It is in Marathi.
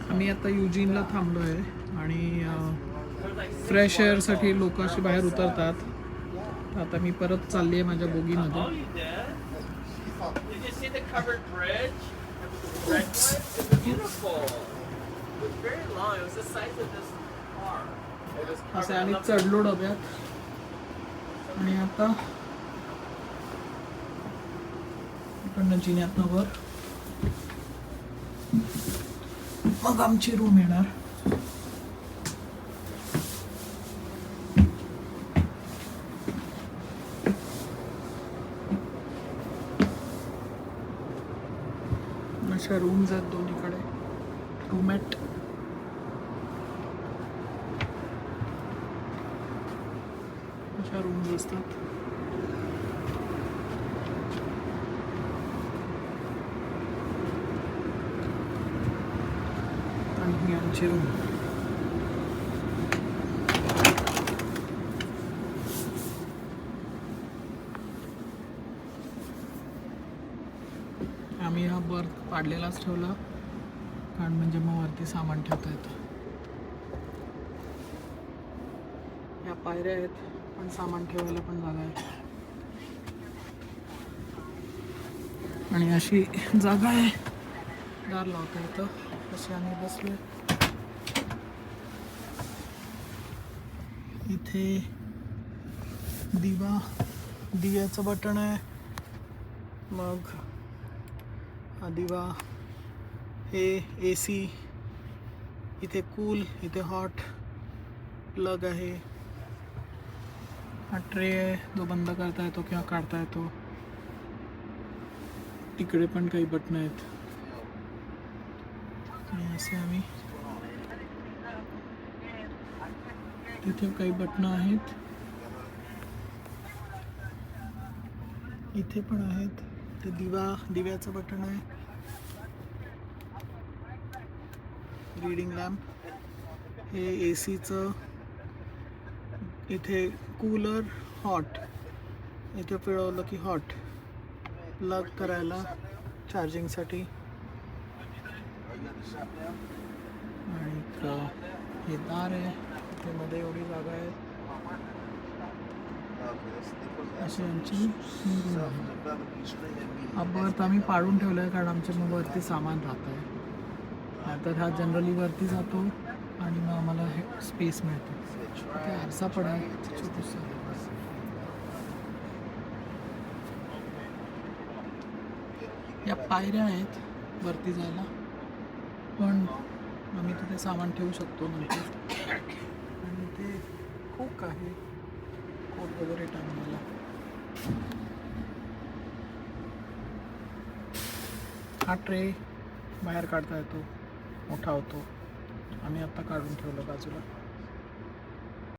आम्ही आता युजीनला थांबलो आहे आणि फ्रेश एअरसाठी लोक अशी बाहेर उतरतात. आता मी परत चालली आहे माझ्या बोगीमध्ये. असे आणि चढलो डब्यात आणि आता इकडनं जिन्यातनं वर मग आमची रूम येणार. अशा रूम्स आहेत दोन्हीकडे. रूममेट अशा रूम्स असतात. आणि ही आमची रूम. आम्ही हा बर्थ पाडलेलाच ठेवला कारण म्हणजे मग वरती सामान ठेवता येतं. या पायऱ्या आहेत पण सामान ठेवायला पण जागा आहे. आणि अशी जागा आहे, दार लावता येतं. असे आम्ही बसले. इथे दिव्याचं बटन आहे. मग हा दिवा, हे AC, इथे कूल, इथे हॉट प्लग आहे. हा ट्रे आहे जो बंद करता येतो किंवा काढता येतो. तिकडे पण काही बटन आहेत. आणि असे आम्ही तिथे काही बटन आहेत. इथे पण आहेत. ते दिव्याचं बटन आहे. रीडिंग लॅम्प, हे ACचं. इथे कूलर, हॉट, इथे पिळवलं की हॉट, प्लग करायला चार्जिंगसाठी. आणि हे दार आहे. इथे मध्ये एवढी जागा आहे. अशी आमची रूम आहे. हा बर्थ आम्ही पाडून ठेवला आहे कारण आमच्या मग वरती सामान राहतं आहे. तर हा जनरली वरती जातो आणि मग आम्हाला हे स्पेस मिळते. ते आरसा पण आहे छोटंसं. या पायऱ्या आहेत वरती जायला पण आम्ही तिथे सामान ठेवू शकतो नंतर. आणि ते खूप आहे कोट वगैरे टांगण्याला. हा ट्रे बाहेर काढता येतो, मोठा होतो. आम्ही आत्ता काढून ठेवलं बाजूला.